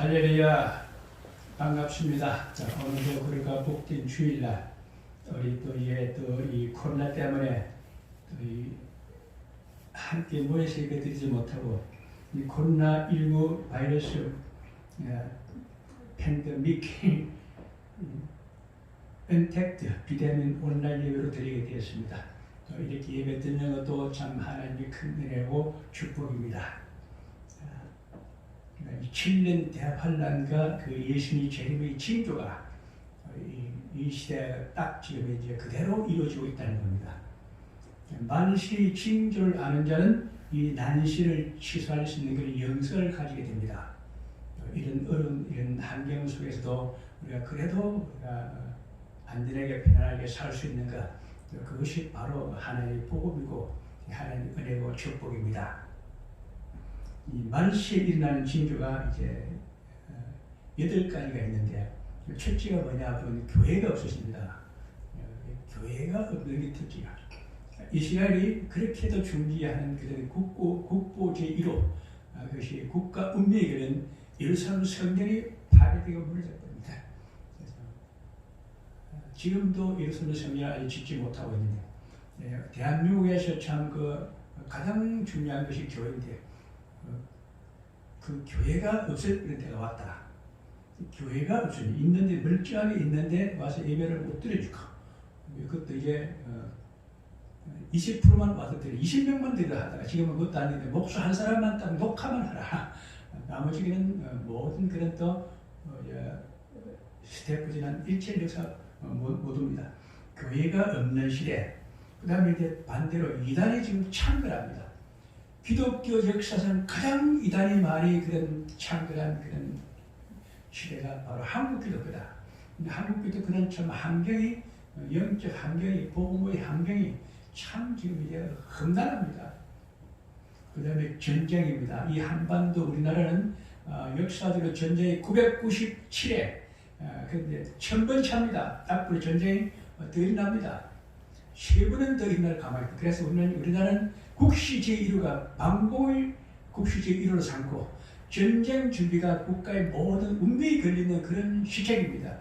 할렐루야, 반갑습니다. 자, 오늘도 그러니까 복된 주일날 우리 또 이 코로나 때문에 또 함께 모여서 예배드리지 못하고 이 코로나19 바이러스 팬데믹 언택트 비대면 온라인 예배로 드리게 되었습니다. 또 이렇게 예배 드리는 것도 참 하나님의 큰 은혜고 축복입니다. 7년 대환란과 그 예수님의 재림의 징조가 이 시대에 딱 지금 이제 그대로 이루어지고 있다는 겁니다. 만시의 징조를 아는 자는 이 난시를 취소할 수 있는 그런 영성을 가지게 됩니다. 이런 어려운 이런 환경 속에서도 우리가 그래도 안전하게 편안하게 살 수 있는 것, 그것이 바로 하나님의 복음이고 하나님의 은혜고 축복입니다. 이 만시에 일어나는 징조가 이제 8가지가 있는데, 첫째가 뭐냐 하면 교회가 없었습니다. 교회가 없는 게 특징이야. 이스라엘이 그렇게도 중지하는 그런 국보 제1호, 그것이 국가 운명의 그런 예루살렘 성전이 파괴되고 무너졌답니다. 지금도 예루살렘 성전을 아직 짓지 못하고 있는데, 대한민국에서 참 가장 중요한 것이 교회인데, 그 교회가 없을 그런 때가 왔다. 교회가 없으니 있는데 멀쩡하게 있는데 와서 예배를 못 드려주고, 그것도 이제 20%만 와서 드려, 20명만 드려 하다가 지금은 그것도 아닌데 목수 한 사람만 딱 녹화만 하라. 나머지는 모든 그런 또 스태프진한 일체 역사 모두입니다. 교회가 없는 시대. 그 다음에 이제 반대로 이단이 지금 창궐합니다. 기독교 역사상 가장 이단이 많이 그런 창궐한 그런 시대가 바로 한국 기독교다. 한국 기독교는 참 환경이, 영적 환경이, 복음의 환경이 참 지금 이제 험난합니다. 그 다음에 전쟁입니다. 이 한반도 우리나라는 역사적으로 전쟁이 997회, 그런데 1000번 차입니다. 앞으로 전쟁이 더 일어납니다. 3번은 더 일어날 가만히 있다. 그래서 우리나라는 국시 제1호가 방공을 국시 제1호로 삼고 전쟁 준비가 국가의 모든 운명이 걸리는 그런 시책입니다.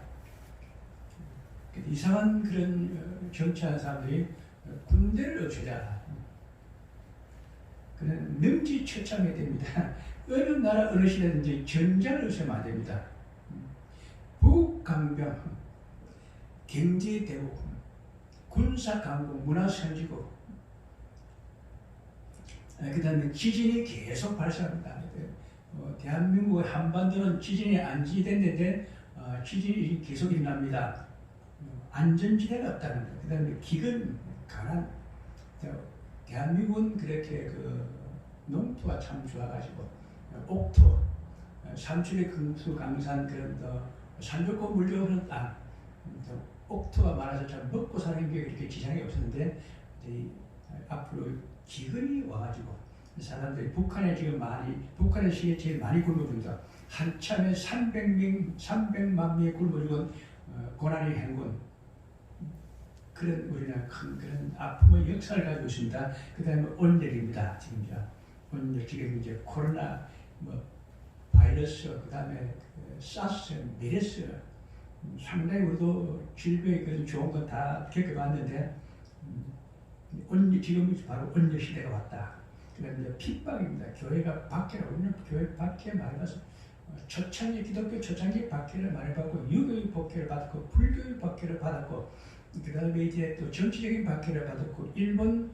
이상한 그런 정치하는 사람들이 군대를 없애자. 그는 능지처참해야 됩니다. 어느 나라 어느 시대든지 전쟁을 없애면 안 됩니다. 북강병, 경제대국, 군사강국, 문화선지국, 그 다음에 지진이 계속 발생합니다. 대한민국 한반도는 지진이 안지됐는데 지진이 계속 일어납니다. 안전지대가 없다는 거예요. 그 다음에 기근, 가난. 대한민국은 그렇게 농토가 참 좋아가지고 옥토, 삼척의 금수강산 그런 산 좋고 물 좋은 땅, 옥토가 많아서 참 먹고 사는 게 그렇게 지장이 없었는데 앞으로 기근이 와가지고 사람들이 북한에 지금 북한의 시기에 제일 많이 굶어줍니다. 한참에 300만 명이 굶어 죽은 고난의 행군, 그런 우리나라 큰 그런 아픔의 역사를 가지고 있습니다. 그 다음에 온열입니다. 지금 이제 코로나, 바이러스, 그 다음에 사스, 메르스, 상당히 우리도 질병이 그런 좋은 건 다 겪어봤는데, 지금 바로 온열 시대가 왔다. 그다음에 이제 핍박입니다. 교회가 박해를, 우리는 교회 박해 많이 받아서 초창기 기독교 초창기 박해를 많이 받고, 유교의 박해를 받고, 불교의 박해를 받았고, 그다음에 이제 또 정치적인 박해를 받았고, 일본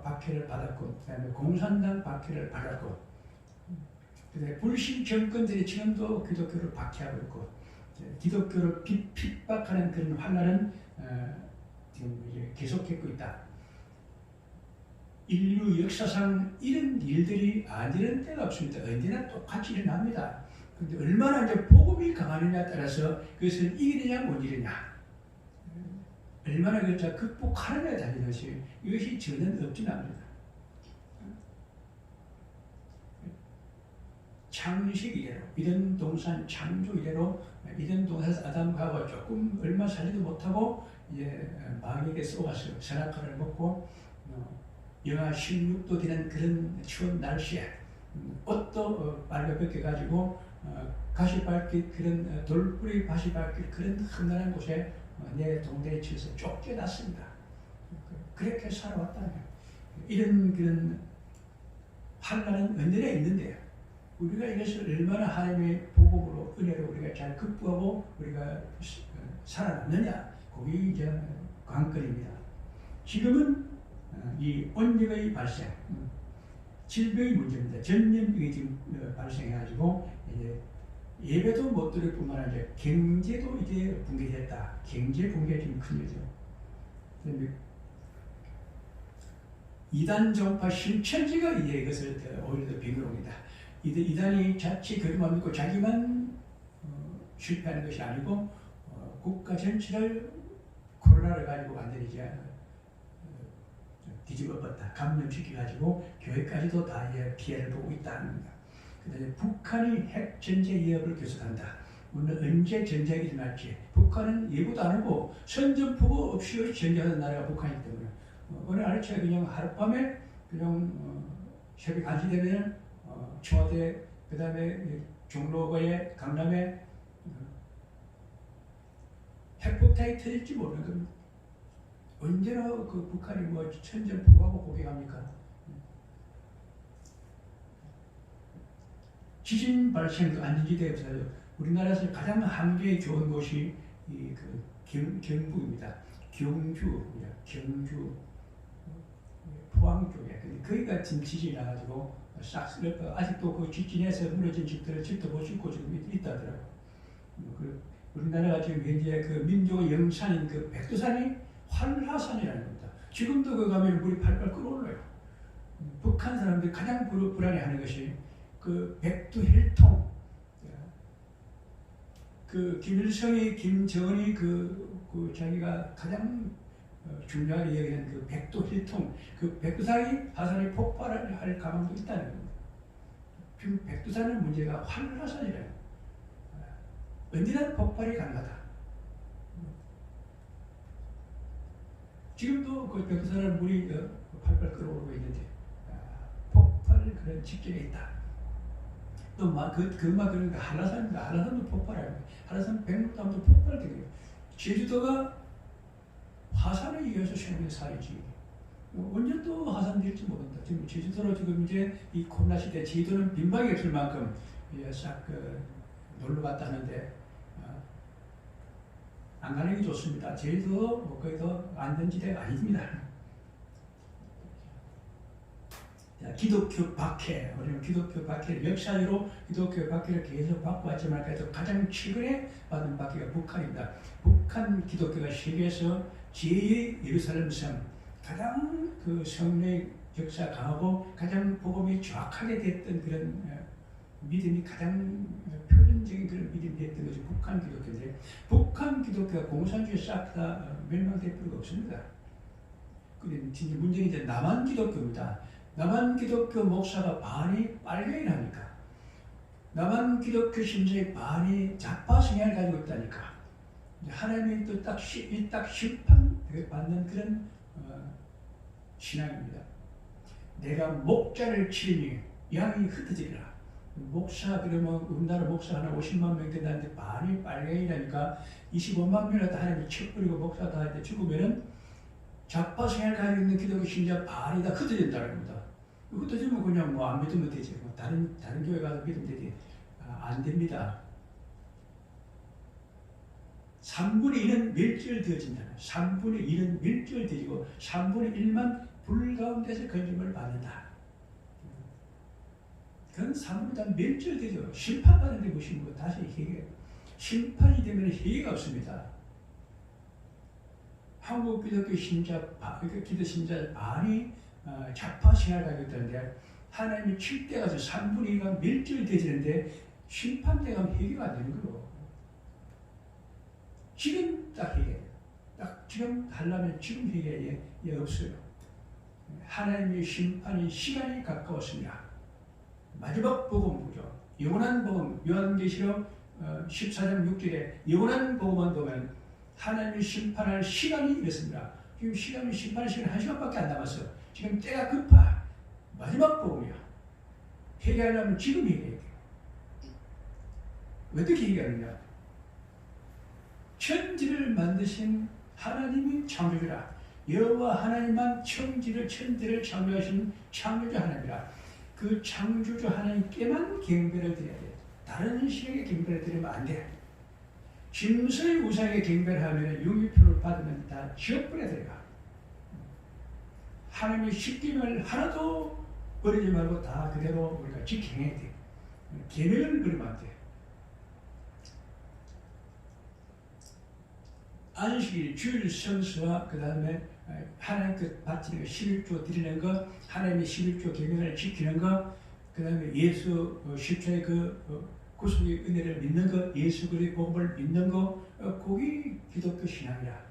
박해를 받았고, 그다음에 공산당 박해를 받았고, 그다음에 불신 정권들이 지금도 기독교를 박해하고 있고, 기독교를 핍박하는 그런 환란은 지금 이제 계속되고 있다. 인류 역사상 이런 일들이 안 일어난 때가 없습니다. 언제나 똑같이 일어납니다. 그런데 얼마나 이제 복음이 강하느냐에 따라서 그것을 이기느냐 못 이기느냐, 얼마나 극복하느냐에 달린 것이, 이것이 저는 없진 않습니다. 창식 이래로, 이런 동산 창조 이래로, 이런 동산에서 아담과 하와 조금 얼마 살지도 못하고 이제 마귀에게 쏘아서 선악과를 먹고 영하 16도 되는 그런 추운 날씨에 옷도 빨려 벗겨가지고 가시밭길 그런 돌뿌리 가시밭길 그런 험난한 곳에 내 동네에 치여서 쫓겨났습니다. 그렇게 살아왔다는 거예요. 이런 그런 환난은 언제나 있는데 우리가 이것을 얼마나 하나님의 복음으로 은혜로 우리가 잘 극복하고 우리가 살아남느냐, 그게 이제 관건입니다. 지금은 이 온역의 발생, 질병의 문제입니다. 전염병이 지금 발생해가지고 이제 예배도 못 드릴 뿐만 아니라 경제도 이제 붕괴됐다. 경제 붕괴가 지금 큰 일이죠. 이단 종파 실천지가 이제 이것을 오히려 더 빙그럽니다. 이단이 자칫 그것만 믿고 자기만 실패하는 것이 아니고 국가 전체를 코로나를 가지고 완전히 이제 뒤집어봤다. 감염시켜가지고 교회까지도 다 피해를 보고 있다는 겁니다. 그다음에 북한이 핵 전제 위협을 계속한다. 오늘 언제 전쟁이 일어날지 북한은 예고도 안 하고 선전포고 없이 전쟁하는 나라가 북한이기 때문에 오늘 아르치가 그냥 하룻밤에 그냥 새벽 1시 되면 청와대 그다음에 종로구에 강남에 핵폭탄이 터질지 모르는 겁니다. 언제나 그 북한이 뭐 선전포고하고 고개합니까? 지진 발생도 안전지대에서 우리나라에서 가장 환경이 좋은 곳이 경북입니다. 경주 포항 쪽에 거기가 지금 지진이 나가지고 싹 아직도 그 지진에서 무너진 집들을 직접 보시고 지금 있다더라고요. 우리나라가 지금 현재 그 민족의 영산인 그 백두산이 활화산이라는 겁니다. 지금도 그 가면 물이 팔팔 끓어올라요. 북한 사람들이 가장 불안해하는 것이 그 백두혈통, 그 김일성이 김정은이 그 자기가 가장 중요하게 여기는 그 백두혈통, 그 백두산이 화산이 폭발을 할 가능성도 있다는 겁니다. 지금 백두산의 문제가 활화산이래요. 언제나 폭발이 가능하다. 지금도 그 백두산은 물이 팔팔 끓어오르고 있는데 폭발 그런 직전에 있다. 또 그만 그러니까 한라산입니다. 한라산도 폭발해요. 한라산 백록담도 폭발되고요. 제주도가 화산에 의해서 생긴 산이지. 언제 또 화산될지 모른다. 지금 제주도로 지금 이제 이 코로나 시대 제주도는 빈방이 없을 만큼 싹 놀러 갔다 하는데 안 가는 게 좋습니다. 제주도 뭐 거기도 안전지대가 아닙니다. 기독교 박해, 우리는 기독교 박해를 역사적으로 기독교 박해를 계속 받고 왔지만 그래도 가장 최근에 받은 박해가 북한입니다. 북한 기독교가 세계에서 제2의 예루살렘 성, 가장 그 성례 역사 강하고 가장 복음이 정확하게 됐던 그런 믿음이 가장 표준적인 그런 믿음이 됐던 것이 북한 기독교인데 북한 기독교가 공산주의 싹 다 멸망될 필요가 없습니다. 그런데 진짜 문제는 이제 남한 기독교입니다. 남한 기독교 목사가 반이 빨갱이라니까. 남한 기독교 신자의 반이 좌파 성향을 가지고 있다니까. 하나님이 또 딱 심판 받는 그런 신앙입니다. 내가 목자를 치니 양이 흩어지리라. 목사 그러면 우리나라 목사 하나 50만 명 된다는데 반이 빨갱이라니까 25만 명이라도 하나님이 쳐버리고 목사 다 할 때 죽으면은 좌파 성향을 가지고 있는 기독교 신자 반이 다 흩어진다는 겁니다. 흩어지면 그냥 뭐 안 믿으면 되지. 뭐 다른 교회 가서 믿으면 되지. 안 됩니다. 3분의 1은 멸절되어진다. 3분의 1은 멸절되지고 3분의 1만 불 가운데서 건짐을 받는다. 그건 3분의 1은 멸절되죠. 심판받는데 보시는 거 다시 회개. 심판이 되면 회개가 없습니다. 한국 기독교 신자, 기독 신자 반이 좌파 신앙을 가지고 있다는데 하나님이 칠 때 가서 3분의 1가 멸절되지는데 심판 때 가면 회개가 안 되는 거로. 지금 딱 회개. 딱 지금 하려면 지금 회개에 없어요. 하나님의 심판이 시간이 가까웠습니다. 마지막 복음이죠. 영원한 복음, 요한계시록 14장 6절에 영원한 복음만 보면 하나님이 심판할 시간이 이렇습니다. 지금 시간이 심판할 시간이 1시간밖에 안 남았어. 지금 때가 급하. 마지막 복음이야. 회개하려면 지금 회개해야 돼요. 어떻게 얘기하느냐? 천지를 만드신 하나님이 창조주라. 여호와 하나님만 천지를 창조하신 창조주 하나님이라. 그 창조주 하나님께만 경배를 드려야 돼. 다른 신에게 경배를 드리면 안 돼. 짐승의 우상에 경배를 하면 융유표를 받으면 다 지워버려야 돼요. 하나님의 십계명을 하나도 버리지 말고 다 그대로 우리가 지켜내야 돼. 계명을 버리면 안 돼. 안식일, 주일 성수와 그 다음에 하나님께 바치는 거, 11조 드리는 거, 하나님의 11조 계명을 지키는 거, 그 다음에 예수 십자의 그 구속의 은혜를 믿는 거, 예수 그리스도의 복음을 믿는 거, 그게 기독교 신앙이야.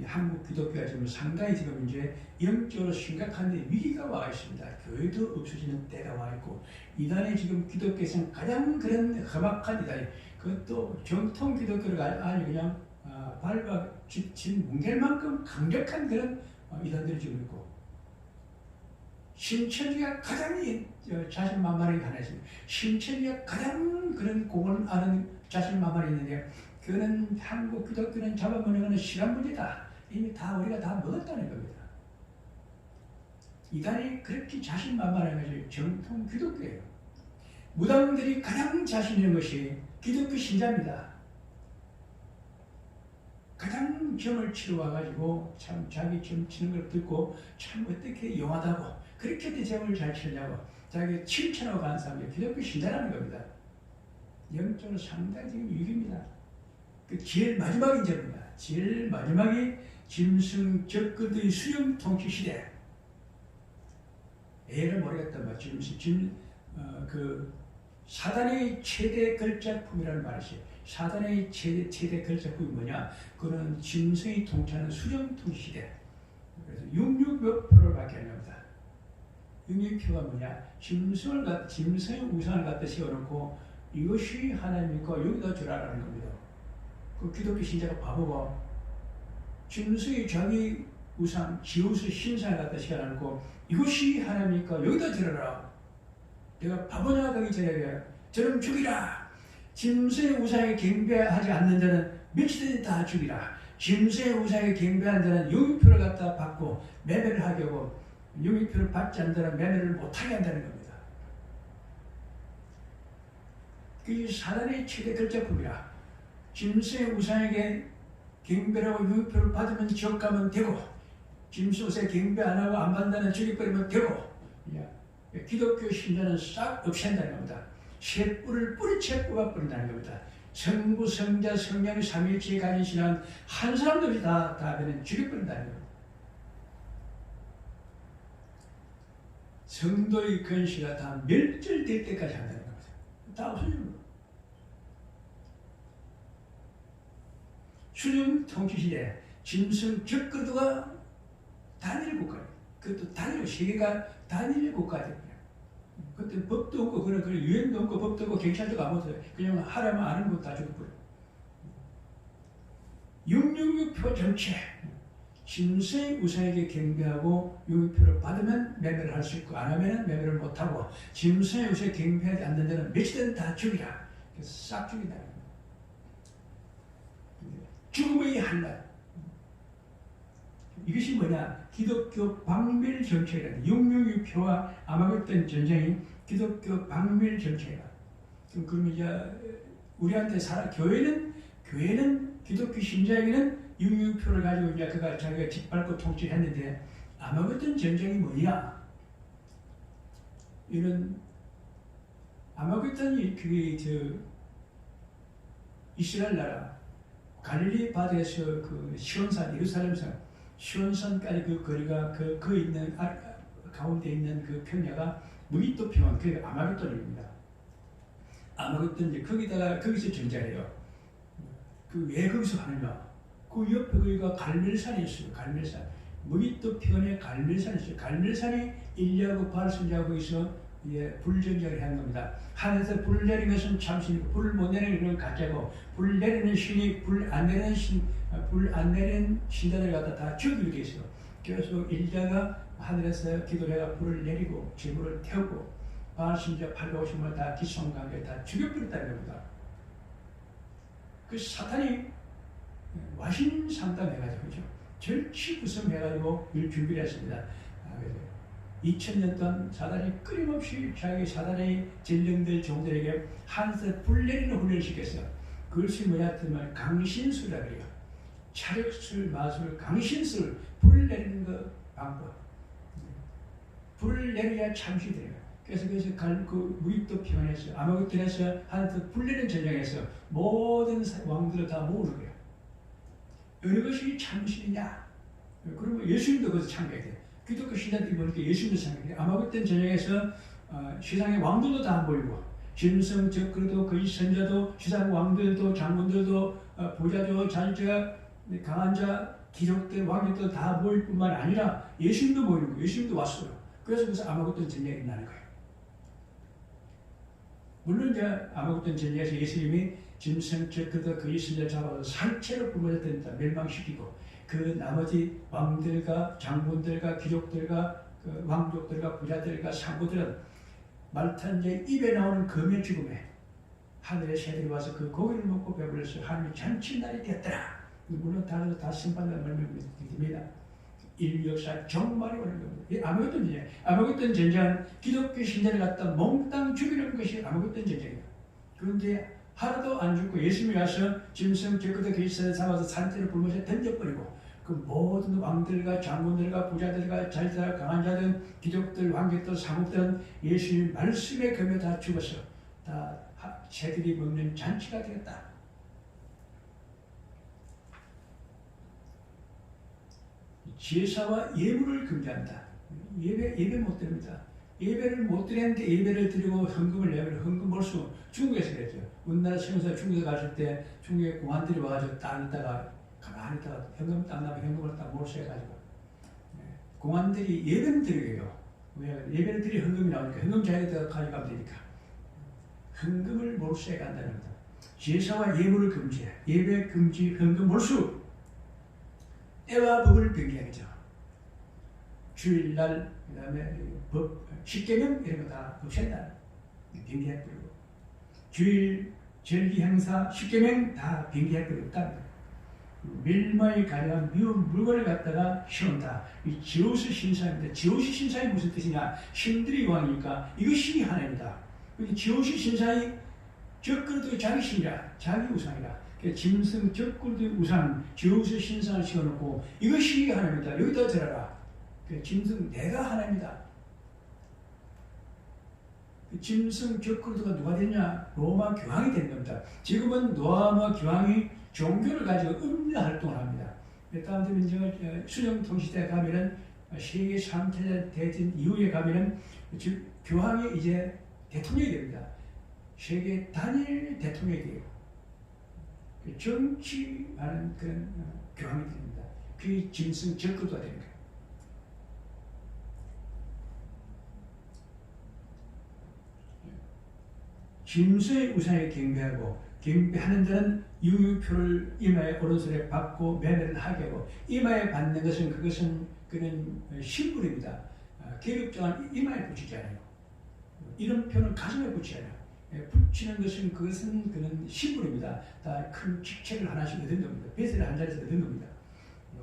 한국 기독교가 지금 상당히 지금 이제 영적으로 심각한데 위기가 와 있습니다. 교회도 없어지는 때가 와 있고, 이단이 지금 기독교에서는 가장 그런 험악한 이단이, 그것도 정통 기독교를 아주 그냥 밟아 짚친 뭉갤만큼 강력한 그런 이단들이 지금 있고, 신천지가 가장 자신만만하게 하나 있습니다. 신천지가 가장 그런 공을 아는 자신만만이 있는데, 그거는 한국 기독교는 잡아먹는 것은 시간 문제다. 이미 다 우리가 다 먹었다는 겁니다. 이단이 그렇게 자신만만한 것이 정통 기독교예요. 무당들이 가장 자신 있는 것이 기독교 신자입니다. 가장 점을 치러 와가지고 참 자기 점 치는 걸 듣고 참 어떻게 용하다고 그렇게 점을 잘 치느냐고 자기 칭찬하고 가는 사람이 기독교 신자라는 겁니다. 영적으로 상당히 지금 위기입니다. 그 제일 마지막 인재입니다. 제일 마지막이 짐승 적그의 수령 통치 시대. 애를 모르겠다. 그 사단의 최대 걸작품이라는 말이지. 사단의 최대 걸작품이 뭐냐? 그거는 짐승이 통치하는 수령 통치 시대. 그래서 66몇% 밖에 안 나옵니다. 66표가 뭐냐? 짐승의 우상을 갖다 세워놓고 이것이 하나님이고 여기다 주라라는 겁니다. 그 기독교 신자가 바보가 짐승이 자기 우상, 지우스 신상을 갖다 세워놓고 이것이 하나님이니까 여기다 드려라. 내가 바보냐 거기 저놈 죽이라. 짐승의 우상에 경배하지 않는 자는 며칠이든 다 죽이라. 짐승의 우상에 경배한 자는 영유표를 갖다 받고 매매를 하게 하고 영유표를 받지 않는 자는 매매를 못하게 한다는 겁니다. 그게 사단의 최대 걸작품이라. 짐승의 우상에게 경배를 하고 영유표를 받으면 지옥 가면 되고, 짐승 우상에 경배 안 하고 안 받는다는 죽여버리면 되고, 기독교 신자는 싹 없앤다는 겁니다. 새 뿔을 뿌리채 뽑아버린다는 겁니다. 성부, 성자, 성령, 삼위일체에 가진 신앙은 한 사람도 없이 다 되면 죽여버린다는 겁니다. 성도의 근시가 다 멸절될 때까지 한다는 겁니다. 다 없어집니다. 수령 통치시대 짐승 적그도가 단일 국가예요. 그것도 단일, 세계가 단일 국가예요. 그때 법도 없고 그런 유행도 없고 법도 없고 경찰도 아무것도 그냥 하라면 아는 거 다 죽어버려. 666표 전체 짐승의 우상에게 경배하고 666표를 받으면 매매를 할 수 있고 안 하면 매매를 못하고, 짐승의 우상에 경배하지 않는 데는 며칠은 다 죽이라. 그래서 싹 죽인다. 죽음의 한란. 이것이 뭐냐? 기독교 박멸 정책이다. 666표와 아마겟돈 전쟁이 기독교 박멸 정책이다. 그럼 이제 우리한테 교회는 기독교 신자에게는 666표를 가지고 이제 그가 자기가 짓밟고 통치했는데, 아마겟돈 전쟁이 뭐냐? 이런 아마겟돈이 그게 이스라엘 나라 갈릴리 바다에서 그 시온산, 예루살렘산, 시온산까지 그 거리가 그 있는 가운데 있는 그 평야가 무기토 평원, 그게 아마겟돈입니다. 아마겟돈 이제 거기서 전쟁해요. 그 왜 거기서 하느냐? 그 옆에 거기가 갈멜산이 있어요. 갈멜산. 무기토 평원에 갈멜산이 있어요. 갈멜산이 일리하고 바알선지하고 거기서 불전쟁을 한 겁니다. 하늘에서 불 내리는 것은 참신이고 불 못 내리는 것은 가짜고, 불 내리는 신이 불 안 내리는 신자들을 갖다 다 죽이게 돼 있어요. 계속 일자가 하늘에서 기도해가 불을 내리고 지구를 태우고 반신자 850을 다 기성관계 다 죽여버렸다는 겁니다. 그 사탄이 와신상담해가지고 그죠? 절치구성해가지고 일 준비를 했습니다. 2000년 동안 사단이 끊임없이 자기 사단의 전령들 종들에게 한스 불 내리는 훈련을 시켰어요. 그것이 뭐냐 하면 강신술이라 그래요. 차력술, 마술, 강신술, 불 내리는 그 방법. 불 내려야 참시 돼요. 그래서 그 무익도 표현했어요. 아마겟돈에서 한스 불 내리는 전쟁에서 모든 왕들을 다 모으는 거예요. 어느 것이 참신이냐? 그러면 예수님도 거기서 참가해야 돼요. 기독교 신자들이 보니까 예수님도 참가해요. 아마겟돈 전쟁에서 세상의 왕들도 다 모이고 짐승, 적그리도 거짓 선자도 세상 왕들도 장군들도 부자도 자유자 강한 자 기족들 왕들도 다 모일 뿐만 아니라 예수님도 모이고 예수님도 왔어요. 그래서 아마겟돈 전쟁이 일어나는 거예요. 물론 이제 아마겟돈 전쟁에서 예수님이 짐승, 적그리도 거짓 선자 잡아서 살체로 뿜어졌다니까 멸망시키고 그 나머지 왕들과 장군들과 귀족들과 그 왕족들과 부자들과 상부들은 말탄제 입에 나오는 검의 죽음에 하늘의 새들이 와서 그 고기를 먹고 배불러서 하나님의 잔치날이 되었더라. 물론 다 심판을 말씀드립니다. 인류 역사 정말이 오는 겁니다. 아마겟돈 전쟁은 기독교 신자를 갖다 몽땅 죽이는 것이 아마겟돈 전쟁이에요. 그런데 하나도 안 죽고 예수님이 와서 짐승, 적그리도 거짓선을 잡아서 산채를 불면서 던져버리고 그 모든 왕들과 장군들과 부자들과 잘자 강한 자들, 귀족들, 왕족들, 상국들은 예수님 말씀에 검에 다 죽어서 다 새들이 먹는 잔치가 되었다. 제사와 예물을 금지한다. 예배 못 드립니다. 예배를 못 드리는데 예배를 드리고 헌금을 내면 헌금 몰수 중국에서 그랬죠. 우리나라 신문사 중국에 갔을 때 중국의 공안들이 와가지고 딱 있다가 가만히 있다가 현금 딱 나면 현금을 딱 몰수해가지고 공안들이 예배를 드리게요. 왜? 예배를 드리 헌금이 나오니까 헌금 자기가 가져가면 되니까 헌금을 몰수해 간다는 겁니다. 제사와 예물을 금지해. 예배 금지, 헌금 몰수. 때와 법을 변경하죠. 주일날, 그 다음에 법, 십계명 이런 거 다 없앤다. 변경해버리고. 주일, 절기 행사, 십계명 다 변경해버리고 없다. 밀마에 가려한 미운 물건을 갖다가 씌운다. 이 지오스 신사입니다. 지오스 신사이 무슨 뜻이냐? 신들의 왕이니까 이것이 하나입니다. 지오스 신사의 적그리도 자기 신이라, 자기 우상이라. 짐승, 적그리도 우상, 지오스 신상을 씌워놓고 이것이 하나입니다. 여기다 들어라. 짐승 내가 하나입니다. 짐승, 적그리도가 누가 됐냐? 로마 교황이 된 겁니다. 지금은 로마 교황이 종교를 가지고 은밀한 활동을 합니다. 다음 주에 수령통시대에 가면은 세계 3차 대전 이후에 가면은 교황이 이제 대통령이 됩니다. 세계 단일 대통령이 돼요. 정치하는 그런 교황이 됩니다. 그 짐승 적그리도가 되는 거예요. 짐승의 우상에 경배하고 경배하는 자는 유유표를 이마에 오른손에 받고 매매를 하게 하고 이마에 받는 것은 그것은 그런 신분입니다. 계급장은 이마에 붙이지 않아요. 이름표는 가슴에 붙이지 않아요. 붙이는 것은 그것은 그런 신분입니다. 다 큰 직책을 하나씩 얻은 겁니다. 뱃을 한 자리에서 얻은 겁니다.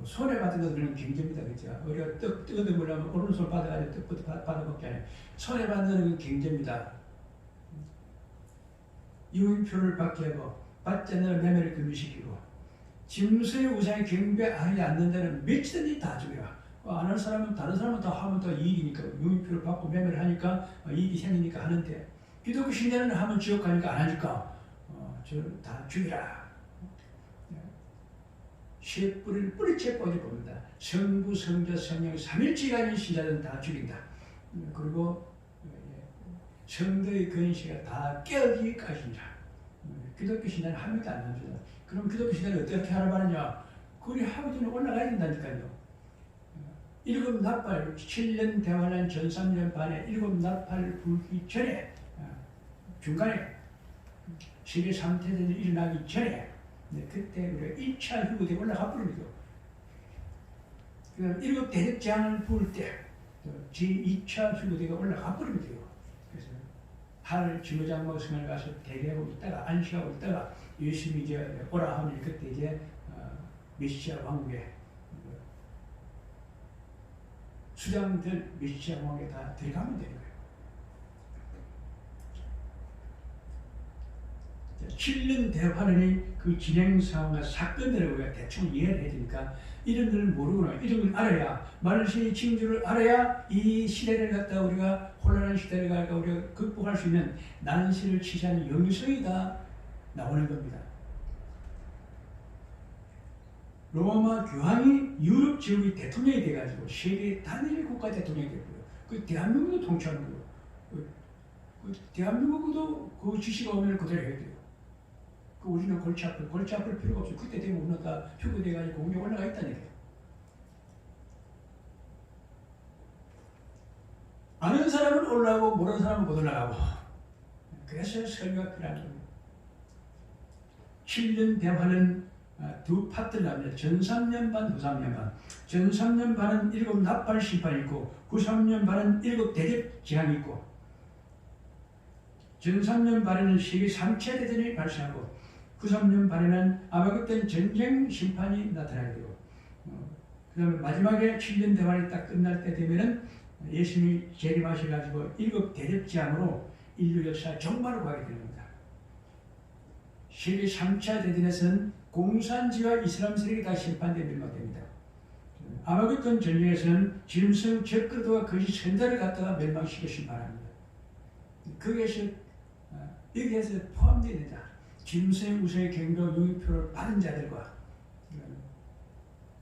손에 받은 것은 경제입니다. 그죠? 우리가 떡 얻으려면 오른손 받아가지고 떡부터 받아먹지 않아요. 손에 받는 것은 경제입니다. 유인표를 받게 하고 받지 않는 매매를 금지시키고 짐승의 우상에 경배하지 않는 데는 며칠든지 다 죽여라. 안 하는 사람은 다른 사람은 다 하면 더 이익이니까 유인표를 받고 매매를 하니까 이익이 생기니까 하는데 기독교 신자는 하면 지옥 가니까 안 하니까 저를 다 죽이라. 쇠뿌리를 뿌리채 뻗어봅니다. 성부, 성자, 성령 삼일체가 아닌 신자들은 다 죽인다. 그리고 성도의 근시가 다 깨어지기까지인다. 기독교 신자는 한 명도 안 남습니다. 그럼 기독교 신자는 어떻게 하라고 하느냐? 그리 하기 전에 올라가야 된다니까요. 7나팔, 7년 대환란 전 3년 반에 7나팔 불기 전에 중간에 세계 3대전이 일어나기 전에 그때 우리가 1차 휴거대에 올라가 버립니다. 일곱 대접장을 부을 때 제2차 휴거대가 올라가 버리면 돼요. 그래서 하늘 지무장막성을 가서 대기하고 있다가 안식하고 있다가 예수님이 이제 오라 하면 그때 이제 메시아 왕국에 수장들 메시아 왕국에 다 들어가면 되는 거예요. 7년 대환원의 그 진행 상황과 사건들을 우리가 대충 이해를 해야 되니까 이런 걸 모르거나 이런 걸 알아야 말세의 징조를 알아야 이 시대를 갖다 우리가 혼란한 시대를 갖다 우리가 극복할 수 있는 난세를 치시하는 영성이 다 나오는 겁니다. 로마 교황이 유럽 지역의 대통령이 돼가지고 세계 단일 국가 대통령이 됐고요. 그 대한민국도 통치하는 거예요. 그 대한민국도 그 지시가 오면 그대로 해야 돼요. 그 우리는 골치 아플 필요가 없어요. 그때 되면 우리는 다 휴거돼가지고 공에 올라가 있다니까요. 아는 사람은 올라가고 모르는 사람은 못 올라가고. 그래서 설교가 필요한 겁니다. 7년 대화는 두 파트를 합니다. 전 3년 반, 후 3년 반. 전 3년 반은 7 납발 심판이 있고 후 3년 반은 7 대접 재앙이 있고 전 3년 반에는 세계 3차 대전이 발생하고 후 3년 반에는 아마 그때는 전쟁 심판이 나타나게 되고 그 다음에 마지막에 7년 대환이 딱 끝날 때 되면은 예수님이 재림하셔가지고 7 대접 재앙으로 인류 역사 종말로 가게 되는 겁니다. 세계 3차 대전에서는 공산주의와 이슬람 세력이 다 심판되어 멸망됩니다. 아마겟돈 전쟁에서는 짐승 적그리스도와 거짓 선자를 갖다가 멸망시켜 심판합니다. 여기에서 포함되어 있는 자, 짐승 우세의 경도 용의표를 받은 자들과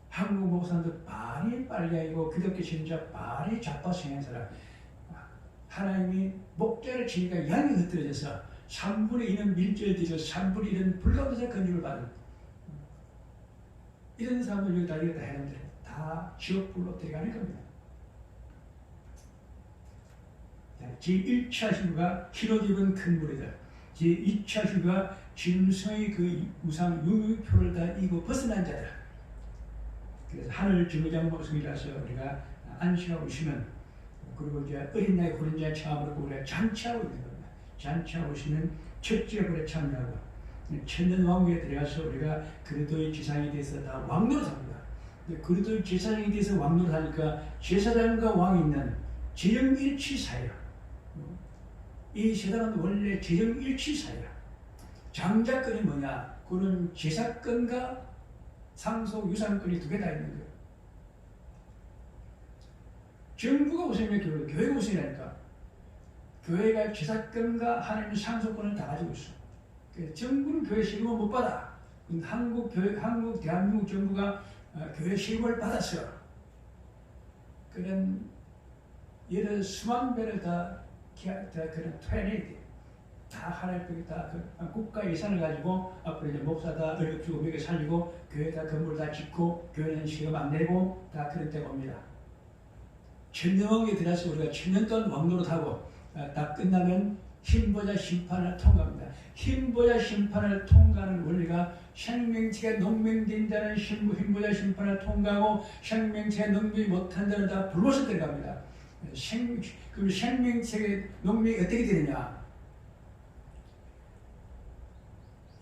한국 목사님들 발이 빨개이고 기독교 신자 발이 좌파성한 사람, 하나님이 목자를 치니까 양이 흩어져서 3분의 1은 밀절되죠. 3분의 1은 불가운데서 건축을 받은 이런 사람들 여기다 해놓으면 다 지옥불로 들어가는 겁니다. 제1차 휴가 흰옷 입은 큰 무리들, 제2차 휴가 짐승의 그 우상 유표를 다 이고 벗어난 자들. 그래서 하늘 지무장막성이라서 우리가 안식하고 있으면, 그리고 이제 어린 나이 고른 자의 참으로 우리가 잔치하고 있는 겁니다. 잔치하고 있으면 첫째 불에 참여하고 천년 왕국에 들어가서 우리가 그리스도의 제사장에 대해서 다 왕노릇합니다. 그리스도의 제사장에 대해서 왕노릇하니까 제사장과 왕이 있는 재정일치 사회야. 이 세상은 원래 재정일치 사회야. 장자권이 뭐냐? 그는 제사권과 상속 유산권이 2개 다 있는 거예요. 정부가 우선이면 교회가 우선이라니까. 교회가 제사권과 하나님의 상속권을 다 가지고 있어. 정부는 교회 세금을 못 받아. 대한민국 정부가 교회 세금을 받았어. 그런 예를 수만 배를 다 그런 토해내야 돼. 다 하나님께 다 국가 예산을 가지고 앞으로 이제 목사 다 월급 주고 먹여 살리고 교회 다 건물 다 짓고 교회는 세금 안 내고 다 그런 때가 옵니다. 천년왕국에 들어서 우리가 천년 동안 왕노릇하고 다 끝나면 흰보자 심판을 통과합니다. 흰보자 심판을 통과하는 원리가 생명체가 농명된다는 흰보자 심판을 통과하고 생명체가 농명이 못한다는 다 불못에 들어갑니다. 그럼 생명체의 농명이 어떻게 되느냐?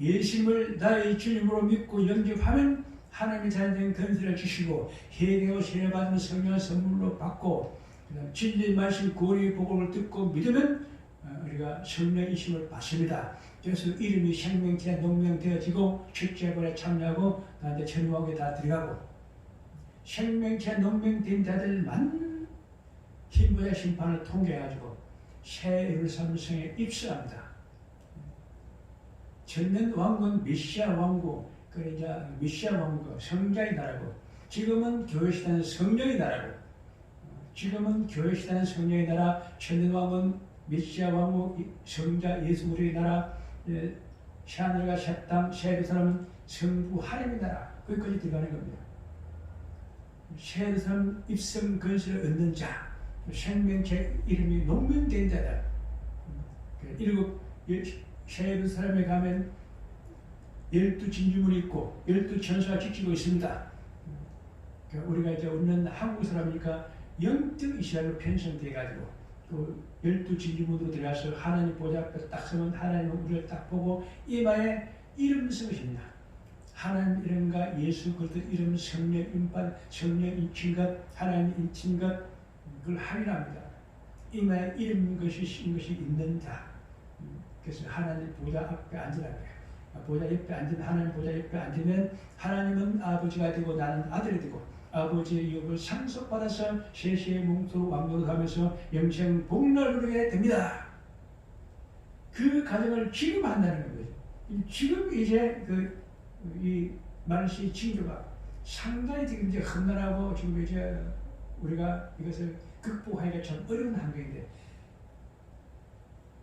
예수님을 나의 주님으로 믿고 영접하면 하나님의 자녀된 건설을 주시고 회개하고 세례 받는 성령을 선물로 받고 진리의 말씀 구원의 복음을 듣고 믿으면 우리가 성령이심을 받습니다. 그래서 이름이 생명체에 농명되어지고 첫째벌에 참여하고 나한테 천국에 다 들어가고 생명체에 농명된 자들만 흰보자 심판을 통과해가지고 새 예루살렘 성에 입성합니다. 전년 왕국은 메시아 왕국, 그래 이제 메시아 왕국, 성자의 나라고 지금은 교회 시대는 성령의 나라고 지금은 교회 시대는 성령의 나라, 전년 왕국은 메시아 왕국, 성자 예수 우리의 나라, 새하늘과 새 땅, 새 예루살렘은 성부 하나님의 나라, 거기까지 들어가는 겁니다. 새 예루살렘 입성 건설을 얻는 자, 생명체 이름이 농명된 자다. 새 예루살렘에 가면 12 진주문이 있고 12 천사가 지키고 있습니다. 그러니까 우리가 이제 우리는 한국 사람이니까 영적 이스라엘로 편성돼가지고 또 12진리문으로 들어가서 하나님 보좌 앞에 딱 서면 하나님은 우리를 딱 보고 이마에 이름 쓰십니다. 하나님 이름과 예수 그리스도 이름 성령 임반 성령 인친 것 하나님 인친 것 그걸 확인합니다. 이마에 이름 것이 신 것이 있는 자. 그래서 하나님 보좌 앞에 앉으라고 해요. 보좌 옆에 앉으면 하나님 보좌 옆에 앉으면 하나님은 아버지가 되고 나는 아들이 되고 아버지의 유업을 상속받아서 세세의 몽토로 왕노릇하면서 영생 복락을 누리게 됩니다. 그 과정을 지금 한다는 거죠. 지금 이제 이 말시 징조가 상당히 지금 이제 험난하고 지금 이제 우리가 이것을 극복하기가 참 어려운 환경인데,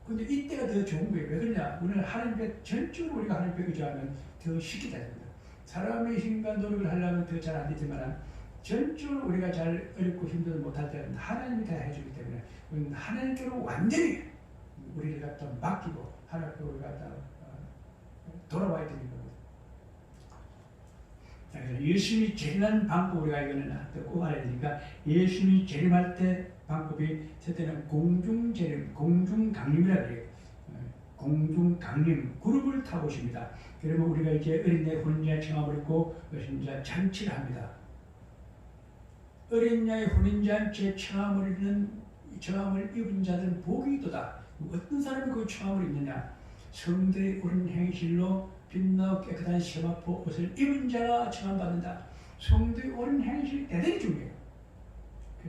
근데 이때가 더 좋은 거예요. 왜 그러냐? 우리는 하나님께 전적으로 우리가 하나님께 의지하면 더 쉽게 됩니다. 사람의 힘과 노력을 하려면 더 잘 안 되지만 전적으로 우리가 잘 어렵고 힘들지 못할 때는 하나님이 다 해주기 때문에 우리는 하나님께로 완전히 우리를 갖다 맡기고 하나님께로 우리가 갖다 돌아와야 되는 겁니다. 그래서 예수님이 재림하는 방법 우리가 이거는 꼭 알아야 되니까, 예수님이 재림할 때 방법이 첫째는 공중재림, 공중강림이라고 해요. 공중강림, 그룹을 타고 오십니다. 그러면 우리가 이제 어린애 혼인자 청함을 입고 이제 잔치를 합니다. 어린애의 혼인잔치에 청함을 입은 자들은 복이 있도다. 어떤 사람이 그 청함을 입느냐? 성도의 옳은 행실로 빛나고 깨끗한 세마포 옷을 입은 자가 청함받는다. 성도의 옳은 행실이 대단히 중요해요.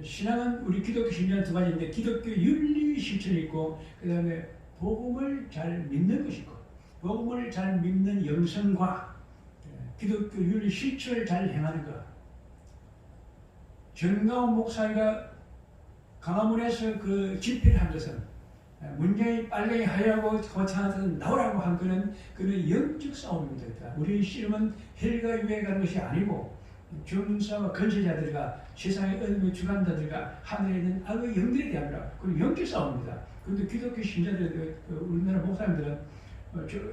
신앙은 우리 기독교 신앙은 두 가지인데, 기독교 윤리 실천이 있고 그 다음에 복음을 잘 믿는 것이 있고, 복음을 잘 믿는 영성과 기독교 윤리 실천을 잘 행하는 것. 정가원 목사가 강화문에서 그 집회를 한 것은 문장이 빨갱이 하려고 거창한 나오라고 한 그는 영적 싸움입니다. 우리 씨름은 헬과 유에 가는 것이 아니고 정사와 건세자들과 세상의 어둠의 주관자들과 하늘에 있는 악의 영들에 대합니다. 그건 영적 싸움입니다. 그런데 기독교 신자들, 우리나라 목사님들은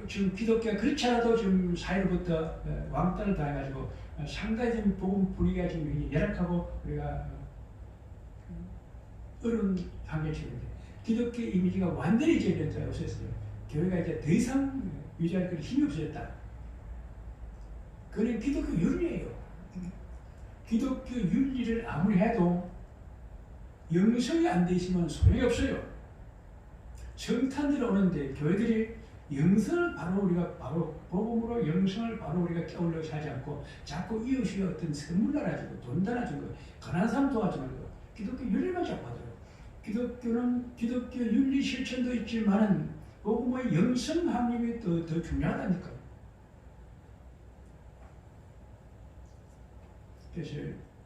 지금 기독교가 그렇지 않아도 지금 사회로부터 왕따를 당해가지고 상당히 지금 복음 분위기가 지금 열악하고 우리가 어려운 환경입니다. 기독교 이미지가 완전히 이제 없어졌어요. 교회가 이제 더 이상 유지할 그런 힘이 없어졌다. 그건 기독교 윤리예요. 기독교 윤리를 아무리 해도 영성이 안 돼 있으면 소용이 없어요. 성탄들 오는데 교회들이 영성을 우리가 복음으로 영성을 우리가 깨우려고 하지 않고 자꾸 이웃이 어떤 선물 나눠주고 돈 나눠주고 가난한 사람 도와주는 거, 기독교 윤리만 자꾸 하더라고요. 기독교는 기독교 윤리 실천도 있지만은 복음의 영성 확립이 더 중요하다니까요. 그래서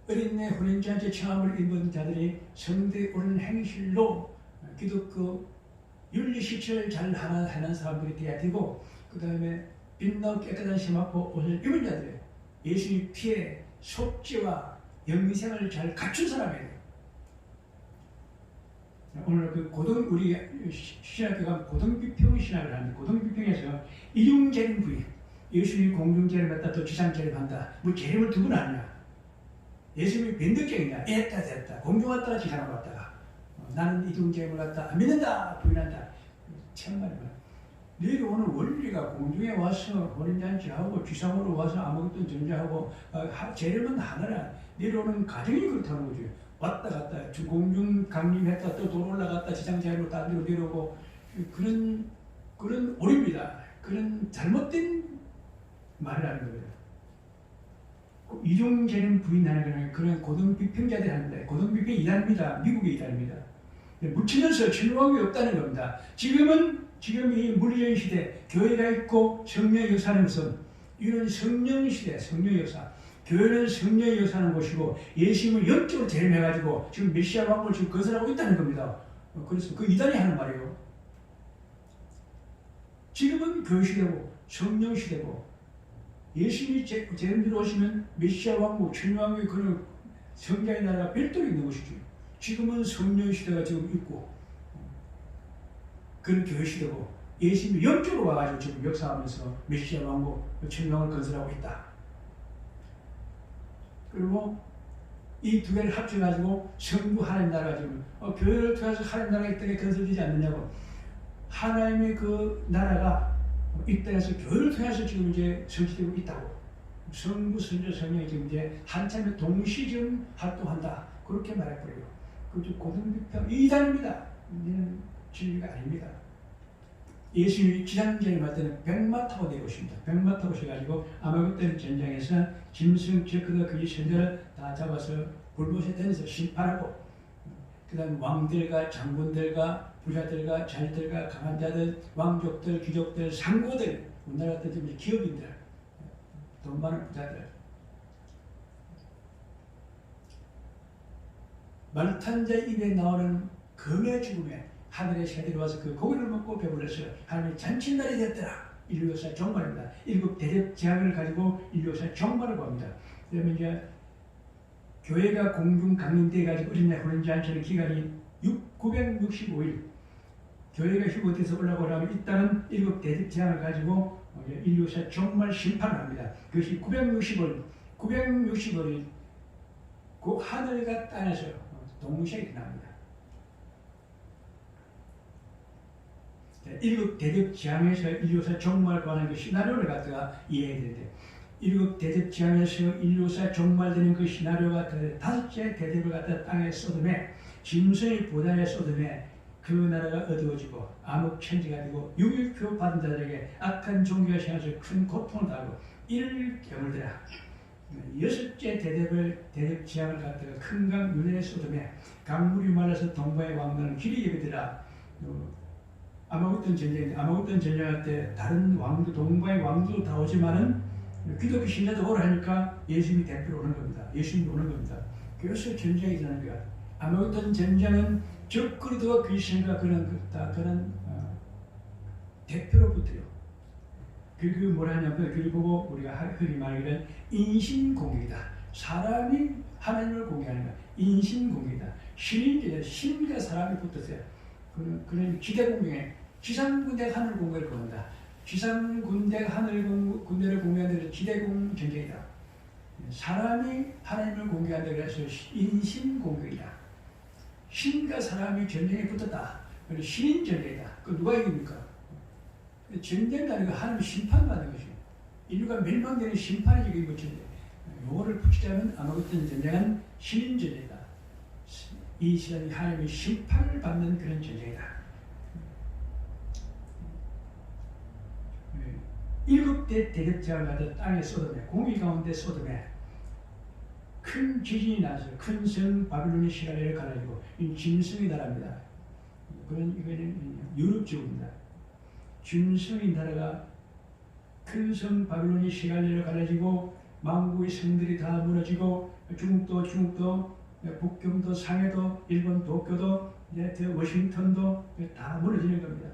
어린애 혼인잔치 청함을 입은 자들이 성도의 옳은 행실로 기독교 윤리 실천을 잘 하는 사람들이 되어야 되고, 그 다음에 빛나고 깨끗한 세마포 옷을 입은 자들, 예수의 피에 속죄와 영생을 잘 갖춘 사람이에요. 오늘 우리 신학교가 고등비평 신학을 하는데, 고등비평에서 이중재림 부인, 예수님이 공중재림했다 또 지상재림한다. 뭐 재림을 두고 나냐? 예수님이 변덕쟁이냐? 했다 됐다. 공중 왔다가 지상 왔다가. 나는 이중재림을 갖다 안 믿는다 부인한다. 참말이야. 내려오는 원리가 공중에 와서 혼인잔치하고 지상으로 와서 아무것도 전제하고 재림은 하나라. 내려오는 과정이 그렇다는 거죠. 왔다 갔다 공중 강림했다 또 돌 올라갔다 지상재림으로 딴 데로 내려오고, 그런 오류입니다. 그런 잘못된 말이라는 거예요. 이중재림 부인하는 그런 고등비평자들이 하는데, 고등비평이 이단입니다. 미국의 이단입니다. 묻히면서 진화가 없다는 겁니다. 지금 이 물리적인 시대, 교회가 있고 성령의 역사는 것은 이런 성령 시대, 성령 역사. 교회는 성령의 역사하는 곳이고 예수님을 영적으로 재림해가지고 지금 메시아 왕국을 지금 건설하고 있다는 겁니다. 그래서 그 이단이 하는 말이에요. 지금은 교회 시대고 성령 시대고, 예수님이 재림으로 오시면 메시아 왕국, 천왕국의 그런 성장의 나라가 별도로 있는 것이죠. 지금은 성령 시대가 지금 있고 그런 교회 시대고, 예수님이 영적으로 와가지고 지금 역사하면서 메시아 왕국, 천왕을 건설하고 있다. 그리고 이 두 개를 합쳐가지고 성부 하나님 나라가 지금 교회를 통해서 하나님 나라가 이 땅에 건설되지 않느냐고. 하나님의 그 나라가 이 땅에서 교회를 통해서 지금 이제 성취되고 있다고. 성부, 성자, 성령이 지금 이제 한참에 동시 지금 활동한다. 그렇게 말해버려요. 그것도 고등비평 이단입니다. 이는 진리가 아닙니다. 예수님이 지상전에 갈 때는 백마 타고 내려오십니다. 백마 타고 오셔가지고 아마 그때는 전장에서 짐승, 저크가 그의 선자를 다 잡아서 불못에 던져서 심판하고, 그 다음 왕들과 장군들과 부자들과 잘들과 강한 자들, 왕족들, 귀족들, 상고들, 우리나라 같은 기업인들, 돈 많은 부자들, 말탄 자 입에 나오는 금의 죽음에 하늘의 새들이 와서 그 고기를 먹고 배불러서 하나님의 잔칫날이 됐더라. 인류 역사 종말입니다. 일곱 대접 재앙을 가지고 인류 역사 종말을 봅니다. 그러면 이제 교회가 공중 강림돼 가지고 어린애 훈련지 안치는 기간이 965일. 교회가 휴거돼서 올라오려면 이 땅은 일곱 대접 재앙을 가지고 인류 역사 종말 심판을 합니다. 그것이 960월이 그 하늘과 땅에서 동시에 일어납니다. 일곱 대접 재앙에서 인류사 종말 관한 그 시나리오를 갖다가 이해해야 되는데, 일곱 대접 재앙에서 인류사 종말되는 그 시나리오가 다섯째 대접을 갖다 땅에 쏟음에, 짐승의 보다에 쏟음에 그 나라가 어두워지고 암흑천지가 되고 유일표 받은 자들에게 악한 종교가 생겨서 큰 고통을 당하고 이를 깨물더라. 여섯째 대접 재앙을 갖다가 큰 강 유네에 쏟음에 강물이 말라서 동방의 왕들은 길이 예비더라. 아마겟돈 전쟁인데, 아마겟돈 전쟁할 때 다른 왕도, 동방의 왕도 다 오지만은 기독교 신자도 오라 하니까 예수님이 대표로 오는 겁니다. 예수님이 오는 겁니다. 그래서 전쟁이 일어나는 거야. 아마겟돈 전쟁은 적그리스도와 귀신과 그런 대표로 붙어요. 그 뭐라 하냐면, 그걸 보고 우리가 흔히 말하기는 인신공격이다. 사람이 하나님을 공격하는 거야. 인신공격이다. 신과 사람이 붙었어요. 그런 기대공격에 지상군대 하늘 공격을 거는다. 지상군대 하늘 군대를 공격하는 데는 기대공 전쟁이다. 사람이 하나님을 공격한다. 그래서 인신공격이다. 신과 사람이 전쟁에 붙었다. 그래서 신인 전쟁이다. 그 누가 이깁니까? 전쟁이 아니고 하나님 심판받는 것이죠. 인류가 멸망되는 심판이 지금 붙인데, 요거를 붙이자면 아마겟돈 전쟁은 신인 전쟁이다. 이 시간이 하나님의 심판을 받는 그런 전쟁이다. 일곱 대 대접자가 가서 땅에 쏟음에, 공기 가운데 쏟음에 큰 지진이 나서 큰 성 바빌론의 시갈레를 갈라지고, 이 짐승의 나라입니다. 이거는 유럽 지구입니다. 짐승의 나라가 큰 성 바빌론의 시갈레를 갈라지고 만국의 성들이 다 무너지고, 중국도 북경도, 상해도, 일본 도쿄도, 워싱턴도 다 무너지는 겁니다.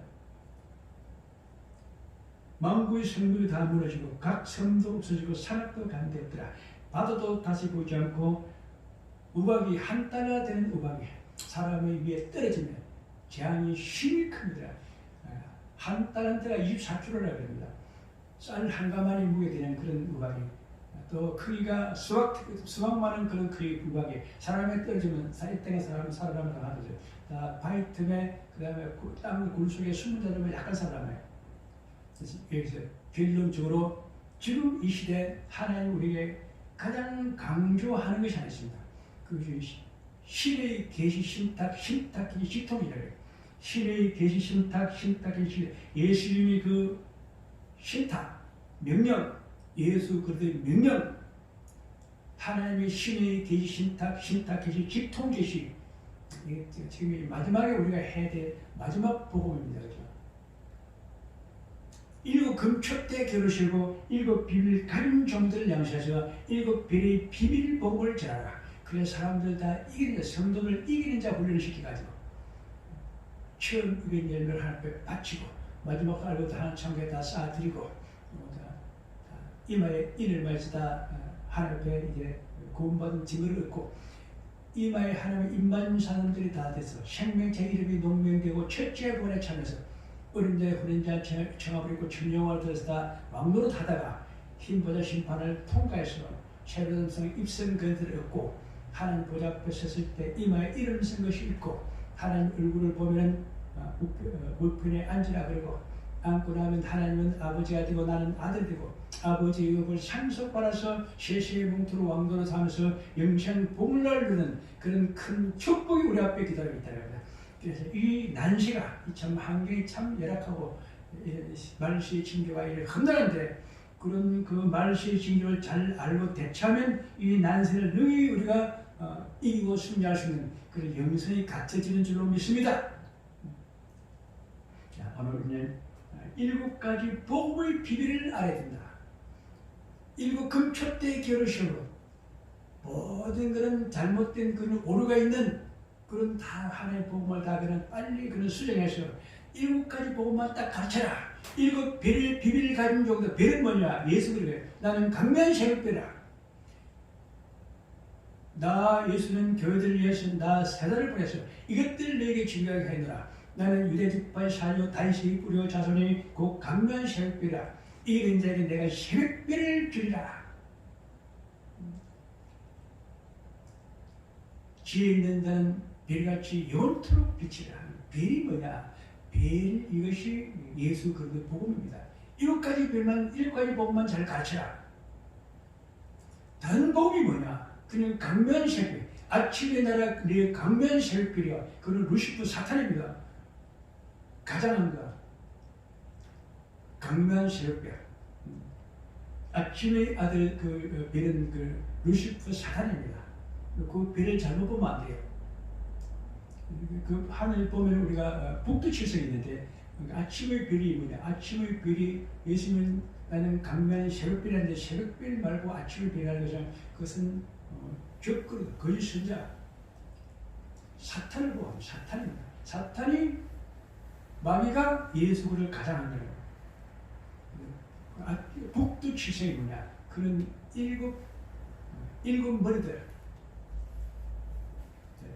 만국의 성들이 다 무너지고 각 섬도 없어지고 산악도 간대없더라. 바다도 다시 보이지 않고 우박이 한 달러 되는 우박이 사람의 위에 떨어지면 재앙이 심히 큽니다. 한 달란트가 24kg라고 합니다. 쌀 한 가마니 무게 되는 그런 우박이, 또 크기가 수박만한 그런 크기의 우박이 사람에 떨어지면 이 땅에 사람은 살아남을 당하죠. 다 바위 틈에, 그 다음에 땅 굴 속에 숨은 자들은 약간 살아남아요. 그래서 여기서 결론적으로 지금 이 시대 하나님 우리에게 가장 강조하는 것이 하나 있습니다. 그것이 신의 계시 신탁, 신탁이 직통이라고 해요. 신의 계시 신탁, 신탁이 신. 예수님이 그 신탁, 명령, 예수 그리스도의 명령, 하나님의 신의 계시 신탁, 신탁 계시 직통 계시. 이게 지금 마지막에 우리가 해야 될 마지막 복음입니다. 그렇죠? 일곱 금촛대 겨루시고 일곱 비밀 가진 종들을 양식하셔서 일곱 별의 비밀 복음을 전하라. 그래서 사람들 다 이기는 자, 성도를 이기는 자 훈련을 시켜가지고 처음 이긴 열매를 하나님께 바치고 마지막 알고도 하나님 창고에 다 쌓아드리고 이마에 인을 말쓰다 하나님 앞에 이제 구원받은 증거를 얻고, 이마에 하나님의 입만 사람들이 다 돼서 생명체 이름이 농명되고 첫째 번에 참여해서 어린 자의 훈련 자 청합을 입고 천령을 들어서 다 왕노릇 하다가 힘보다 심판을 통과해서 새로운 성 입선 그들을 얻고 하나님 보좌 앞에 섰을 때 이마에 이름 쓴 것이 있고 하나님 얼굴을 보면 우편에 앉으라 그러고 앉고 나면 하나님은 아버지가 되고 나는 아들 되고 아버지의 의복을 상속받아서 세세의 뭉토로 왕도로 삼아서 영생 복을 누는 그런 큰 축복이 우리 앞에 기다리고 있다는 거예요. 그래서 이 난시가 참 환경이 참 열악하고 말시의 징조가 이렇게 험난한데 그런 그 말시의 징조를 잘 알고 대처하면 이 난세를 능히 우리가 이기고 승리할 수 있는 그런 영성이 갖춰지는 줄로 믿습니다. 자, 오늘은 7가지 복음의 비밀을 알아야 된다. 7 금초대의 겨루시로 모든 그런 잘못된 그런 오류가 있는 그런 다 하나의 복음을 다 그냥 빨리 그런 수정해서 7가지 복음만 딱 가르쳐라. 7 비밀을 가진 정도. 별은 뭐냐? 예수 그래요. 나는 강면새벽별이라. 나 예수는 교회들을 위해서 나 세대를 보내서 이것들을 너에게 중요하게 하노라. 나는 유대지파의 사료 다윗의 뿌려 자손이 곧 강면 새벽별이라. 이런 자에게 내가 새벽별을 주리라. 지혜 있는 자는 별같이 영원토록 빛이라. 별이 뭐냐? 별 이것이 예수 그리스도의 복음입니다. 7가지 별만 7가지 복음만 잘 가르쳐라. 다른 복음이 뭐냐? 그냥 강면 새벽. 아침의 나라 내 강면 새벽별이야. 그는 루시프 사탄입니다. 가장합니다. 강면 새벽별. 아침의 아들 그 별은 그 루시프 사탄입니다. 그 별을 잘못 보면 안 돼요. 그 하늘 보면 우리가 북두 칠성이 있는데 아침의 별이 뭐냐? 아침의 별이 예수님 나는 강면 새벽별인데 새벽별 말고 아침의 별이라는 것은 그것은 적그릇 거짓 선자 사탄을 보호하는 사탄입니다. 사탄이 마귀가 예수를 가장한 거예요. 북두 칠성이 뭐냐? 그런 일곱 머리들.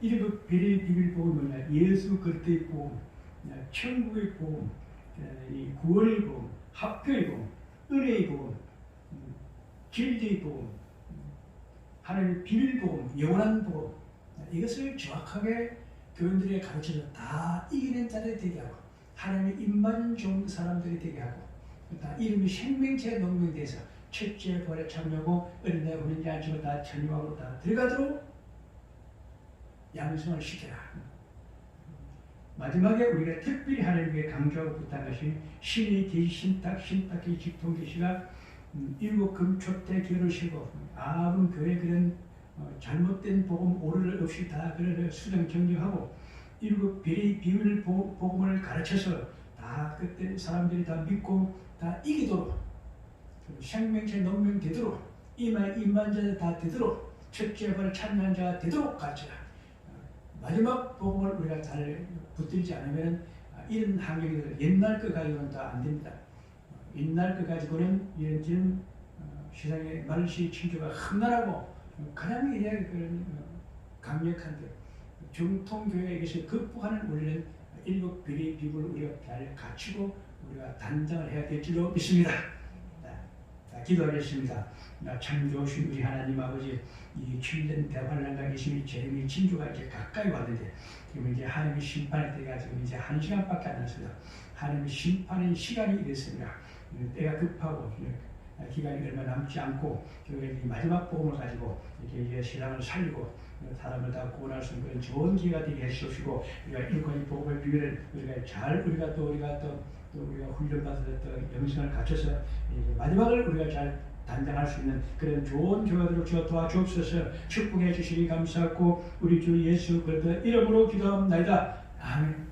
7 별의 비밀 복음이 뭐냐? 예수 그리스도의 복음, 천국의 복음, 이 구원의 복음, 합교의 복음, 은혜의 복음, 진리의 복음, 하나님의 비밀 복음, 영원한 복음. 이것을 정확하게 교인들에게 가르쳐서 다 이기는 자들이 되게 하고 하나님의 입만 좋은 사람들이 되게 하고 다 이름이 생명체에 농명돼서 첫째 벌에 참여하고 은혜 보는지 안치고 다 천국으로 다 들어가도록 양성을 시켜라. 마지막에 우리가 특별히 하나님께 강조하고 부탁한 것이 신의 계시 신탁의 직통계시가 7 금초대 겨루시고 아무 교회 그런 잘못된 복음 오류를 없이 다 그런 수정 정리하고 7 별의 비밀 복음을 가르쳐서 다 그때 사람들이 다 믿고 다 이기도록 생명체 농명되도록 이마에 임한 자들 다 되도록 첫째 벌을 참여한 자가 되도록 가르쳐라. 마지막 복음을 우리가 잘 붙들지 않으면 이런 환경에서 옛날 거 가지고는 다 안 됩니다. 옛날 거 가지고는 이런 지금 세상의 말시 징조가 험난하고 가장 이제 그런 강력한데 정통교회에서 극복하는 우리는 7 별의 비밀을 우리가 잘 갖추고 우리가 단장을 해야 될 줄로 믿습니다. 기도하겠습니다. 참 좋으신 우리 하나님 아버지, 이 주일된 대환란과 예수님의 재림의 징조가 이제 가까이 왔는데 지금 이제 하나님의 심판의 때가 지금 이제 1시간밖에 안 남았습니다. 하나님의 심판의 시간이 이랬습니다. 때가 급하고 기간이 얼마 남지 않고 마지막 복음을 가지고 이제 세상을 살리고 사람을 다 구원할 수 있는 그런 좋은 기회가 되게 해주시고 우리가 7가지 복음의 비밀을 우리가 잘 우리가 또 우리가 훈련받아서 또 영성을 갖춰서 마지막을 우리가 잘 단장할 수 있는 그런 좋은 교회들을 주어 도와주옵소서. 축복해 주시니 감사하고 우리 주 예수 그리스도 이름으로 기도합나이다. 아멘.